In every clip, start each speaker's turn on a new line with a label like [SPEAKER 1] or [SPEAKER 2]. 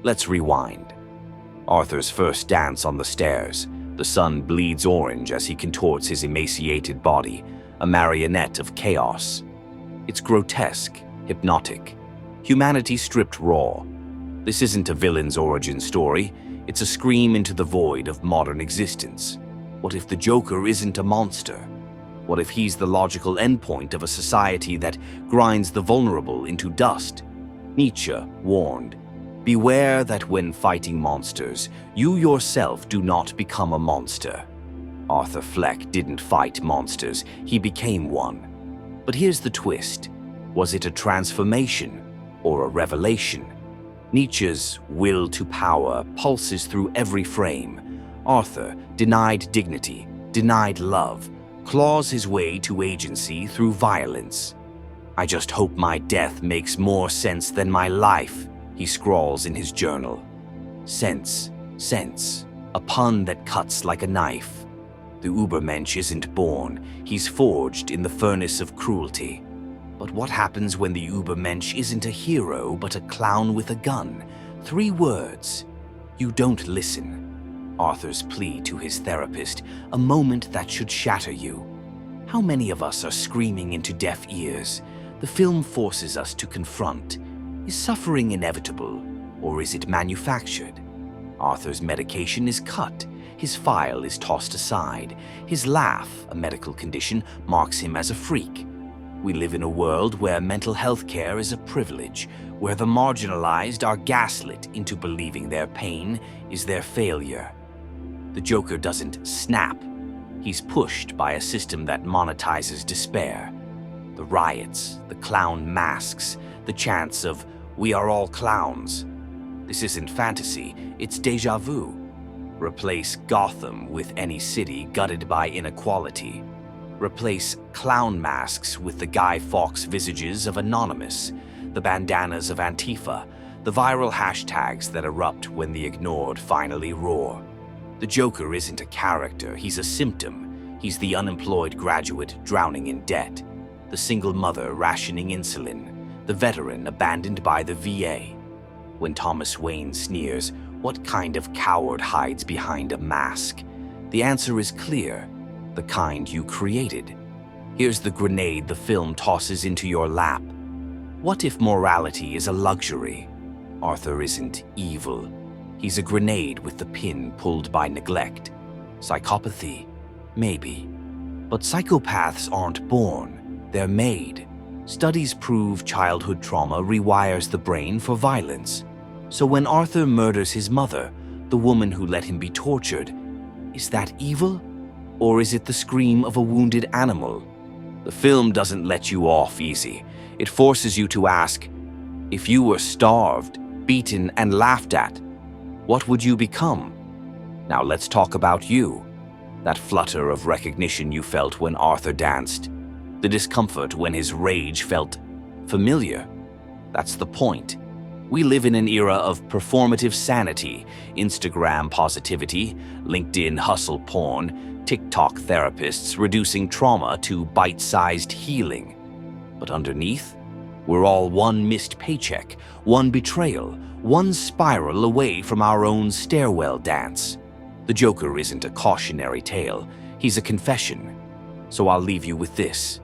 [SPEAKER 1] Let's rewind. Arthur's first dance on the stairs. The sun bleeds orange as he contorts his emaciated body, a marionette of chaos. It's grotesque, hypnotic. Humanity stripped raw. This isn't a villain's origin story. It's a scream into the void of modern existence. What if the Joker isn't a monster? What if he's the logical endpoint of a society that grinds the vulnerable into dust? Nietzsche warned, "Beware that when fighting monsters, you yourself do not become a monster." Arthur Fleck didn't fight monsters, he became one. But here's the twist. Was it a transformation or a revelation? Nietzsche's will to power pulses through every frame. Arthur, denied dignity, denied love, claws his way to agency through violence. "I just hope my death makes more sense than my life," he scrawls in his journal. Sense, a pun that cuts like a knife. The Übermensch isn't born, he's forged in the furnace of cruelty. But what happens when the Übermensch isn't a hero but a clown with a gun? 3 words. You don't listen. Arthur's plea to his therapist, a moment that should shatter you. How many of us are screaming into deaf ears? The film forces us to confront. Is suffering inevitable, or is it manufactured? Arthur's medication is cut. His file is tossed aside. His laugh, a medical condition, marks him as a freak. We live in a world where mental health care is a privilege, where the marginalized are gaslit into believing their pain is their failure. The Joker doesn't snap. He's pushed by a system that monetizes despair. The riots, the clown masks, the chants of "we are all clowns." This isn't fantasy, it's déjà vu. Replace Gotham with any city gutted by inequality. Replace clown masks with the Guy Fawkes visages of Anonymous, the bandanas of Antifa, the viral hashtags that erupt when the ignored finally roar. The Joker isn't a character, he's a symptom. He's the unemployed graduate drowning in debt, the single mother rationing insulin, the veteran abandoned by the VA. When Thomas Wayne sneers, what kind of coward hides behind a mask? The answer is clear, the kind you created. Here's the grenade the film tosses into your lap. What if morality is a luxury? Arthur isn't evil. He's a grenade with the pin pulled by neglect. Psychopathy? Maybe. But psychopaths aren't born, they're made. Studies prove childhood trauma rewires the brain for violence. So when Arthur murders his mother, the woman who let him be tortured, is that evil? Or is it the scream of a wounded animal? The film doesn't let you off easy. It forces you to ask, if you were starved, beaten, and laughed at, what would you become? Now let's talk about you. That flutter of recognition you felt when Arthur danced. The discomfort when his rage felt familiar. That's the point. We live in an era of performative sanity, Instagram positivity, LinkedIn hustle porn, TikTok therapists reducing trauma to bite-sized healing. But underneath, we're all one missed paycheck, one betrayal, one spiral away from our own stairwell dance. The Joker isn't a cautionary tale, he's a confession. So I'll leave you with this.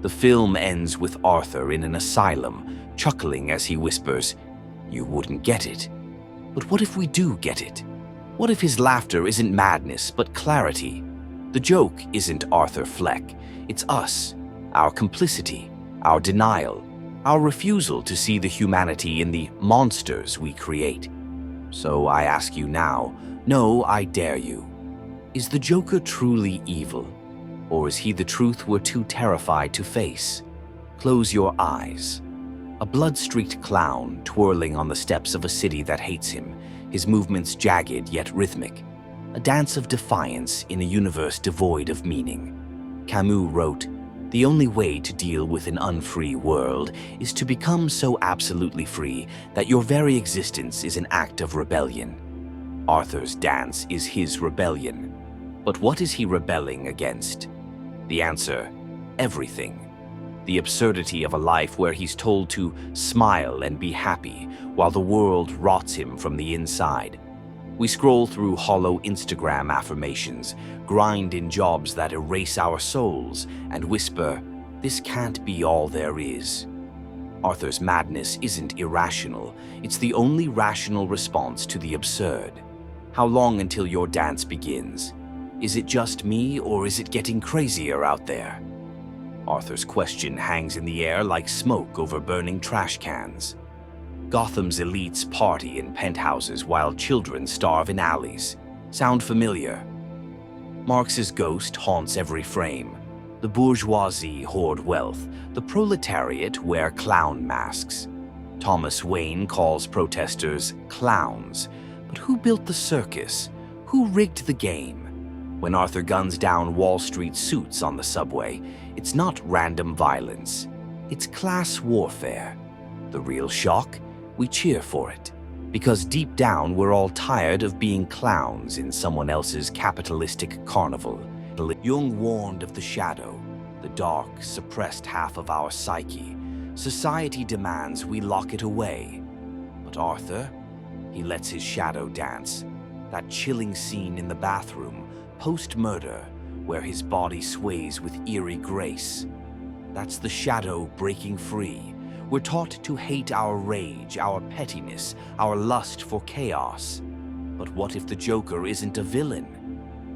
[SPEAKER 1] The film ends with Arthur in an asylum, chuckling as he whispers, "You wouldn't get it." But what if we do get it? What if his laughter isn't madness, but clarity? The joke isn't Arthur Fleck, it's us, our complicity, our denial, our refusal to see the humanity in the monsters we create. So I ask you now, no, I dare you. Is the Joker truly evil? Or is he the truth we're too terrified to face? Close your eyes. A blood-streaked clown twirling on the steps of a city that hates him, his movements jagged yet rhythmic. A dance of defiance in a universe devoid of meaning. Camus wrote, "The only way to deal with an unfree world is to become so absolutely free that your very existence is an act of rebellion." Arthur's dance is his rebellion. But what is he rebelling against? The answer, everything. The absurdity of a life where he's told to smile and be happy while the world rots him from the inside. We scroll through hollow Instagram affirmations, grind in jobs that erase our souls, and whisper, "This can't be all there is." Arthur's madness isn't irrational. It's the only rational response to the absurd. How long until your dance begins? Is it just me, or is it getting crazier out there? Arthur's question hangs in the air like smoke over burning trash cans. Gotham's elites party in penthouses while children starve in alleys. Sound familiar? Marx's ghost haunts every frame. The bourgeoisie hoard wealth. The proletariat wear clown masks. Thomas Wayne calls protesters clowns. But who built the circus? Who rigged the game? When Arthur guns down Wall Street suits on the subway, it's not random violence. It's class warfare. The real shock? We cheer for it. Because deep down, we're all tired of being clowns in someone else's capitalistic carnival. Jung warned of the shadow, the dark, suppressed half of our psyche. Society demands we lock it away. But Arthur, he lets his shadow dance. That chilling scene in the bathroom, post-murder, where his body sways with eerie grace. That's the shadow breaking free. We're taught to hate our rage, our pettiness, our lust for chaos. But what if the Joker isn't a villain?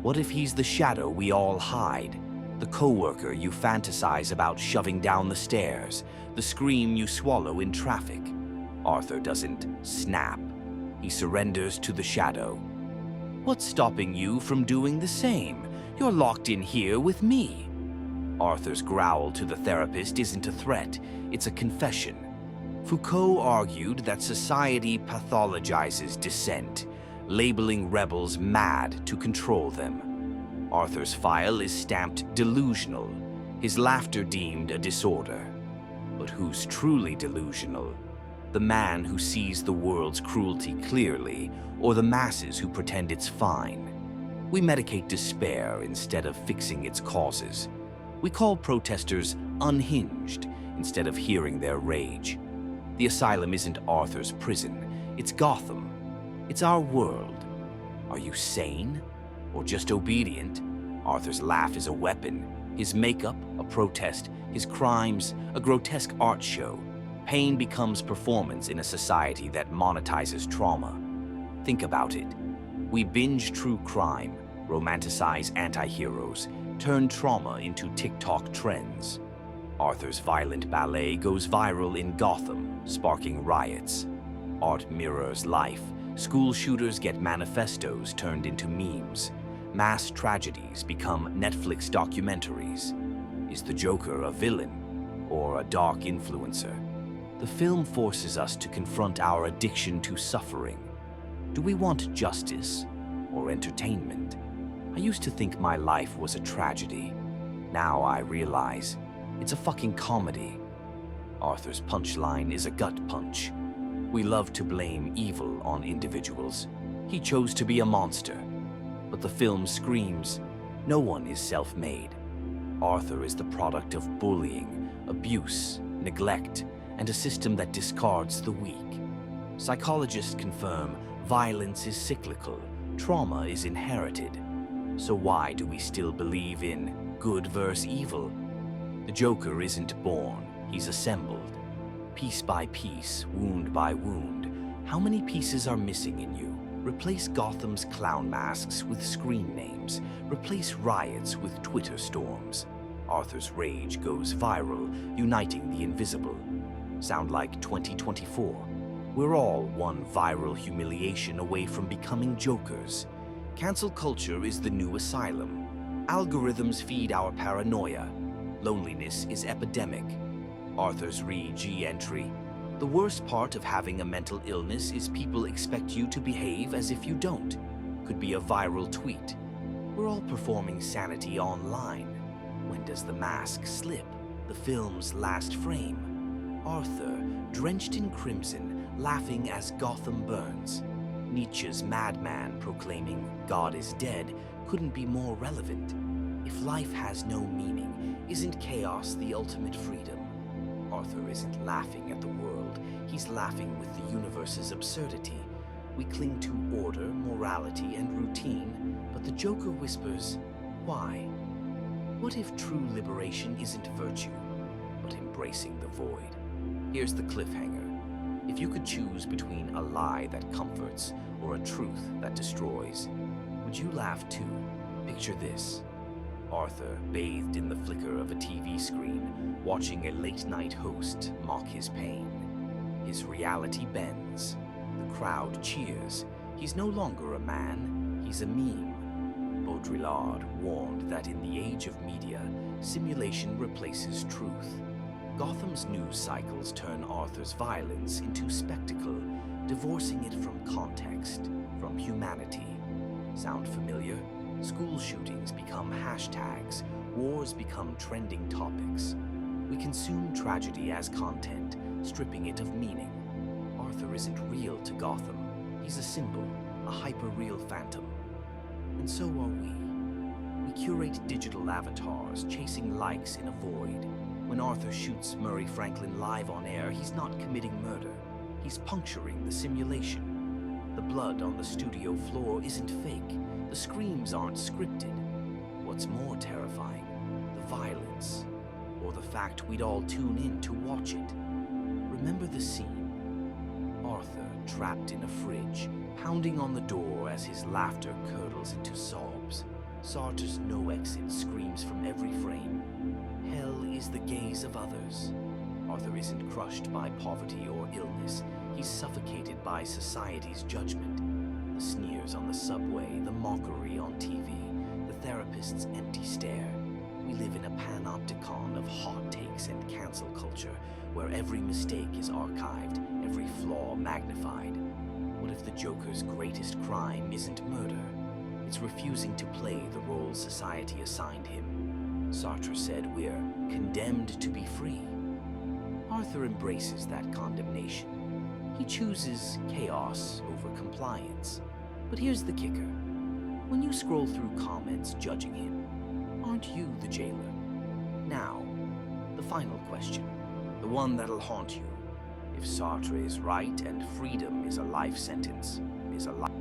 [SPEAKER 1] What if he's the shadow we all hide? The coworker you fantasize about shoving down the stairs, the scream you swallow in traffic. Arthur doesn't snap. He surrenders to the shadow. What's stopping you from doing the same? You're locked in here with me. Arthur's growl to the therapist isn't a threat, it's a confession. Foucault argued that society pathologizes dissent, labeling rebels mad to control them. Arthur's file is stamped delusional, his laughter deemed a disorder. But who's truly delusional? The man who sees the world's cruelty clearly, or the masses who pretend it's fine? We medicate despair instead of fixing its causes. We call protesters unhinged instead of hearing their rage. The asylum isn't Arthur's prison, it's Gotham. It's our world. Are you sane or just obedient? Arthur's laugh is a weapon, his makeup a protest, his crimes a grotesque art show. Pain becomes performance in a society that monetizes trauma. Think about it. We binge true crime, romanticize anti-heroes, turn trauma into TikTok trends. Arthur's violent ballet goes viral in Gotham, sparking riots. Art mirrors life. School shooters get manifestos turned into memes. Mass tragedies become Netflix documentaries. Is the Joker a villain or a dark influencer? The film forces us to confront our addiction to suffering. Do we want justice or entertainment? I used to think my life was a tragedy. Now I realize it's a fucking comedy. Arthur's punchline is a gut punch. We love to blame evil on individuals. He chose to be a monster. But the film screams, no one is self-made. Arthur is the product of bullying, abuse, neglect, and a system that discards the weak. Psychologists confirm violence is cyclical, trauma is inherited. So why do we still believe in good versus evil? The Joker isn't born, he's assembled. Piece by piece, wound by wound. How many pieces are missing in you? Replace Gotham's clown masks with screen names. Replace riots with Twitter storms. Arthur's rage goes viral, uniting the invisible. Sound like 2024? We're all one viral humiliation away from becoming Jokers. Cancel culture is the new asylum. Algorithms feed our paranoia. Loneliness is epidemic. Arthur's re-entry. The worst part of having a mental illness is people expect you to behave as if you don't. Could be a viral tweet. We're all performing sanity online. When does the mask slip? The film's last frame. Arthur, drenched in crimson, laughing as Gotham burns. Nietzsche's madman proclaiming God is dead couldn't be more relevant. If life has no meaning, isn't chaos the ultimate freedom? Arthur isn't laughing at the world, he's laughing with the universe's absurdity. We cling to order, morality, and routine, but the Joker whispers, why? What if true liberation isn't virtue, but embracing the void? Here's the cliffhanger. If you could choose between a lie that comforts or a truth that destroys, would you laugh too? Picture this. Arthur, bathed in the flicker of a TV screen, watching a late-night host mock his pain. His reality bends. The crowd cheers. He's no longer a man, he's a meme. Baudrillard warned that in the age of media, simulation replaces truth. Gotham's news cycles turn Arthur's violence into spectacle, divorcing it from context, from humanity. Sound familiar? School shootings become hashtags, wars become trending topics. We consume tragedy as content, stripping it of meaning. Arthur isn't real to Gotham. He's a symbol, a hyper-real phantom. And so are we. We curate digital avatars, chasing likes in a void. When Arthur shoots Murray Franklin live on air, he's not committing murder. He's puncturing the simulation. The blood on the studio floor isn't fake. The screams aren't scripted. What's more terrifying, the violence, or the fact we'd all tune in to watch it. Remember the scene? Arthur trapped in a fridge, pounding on the door as his laughter curdles into sobs. Sartre's no exit screams from every frame. Hell is the gaze of others. Arthur isn't crushed by poverty or illness. He's suffocated by society's judgment. The sneers on the subway, the mockery on TV, the therapist's empty stare. We live in a panopticon of hot takes and cancel culture, where every mistake is archived, every flaw magnified. What if the Joker's greatest crime isn't murder? It's refusing to play the role society assigned him. Sartre said we're condemned to be free. Arthur embraces that condemnation. He chooses chaos over compliance. But here's the kicker. When you scroll through comments judging him, aren't you the jailer? Now, the final question, the one that'll haunt you. If Sartre is right and freedom is a life sentence, is a life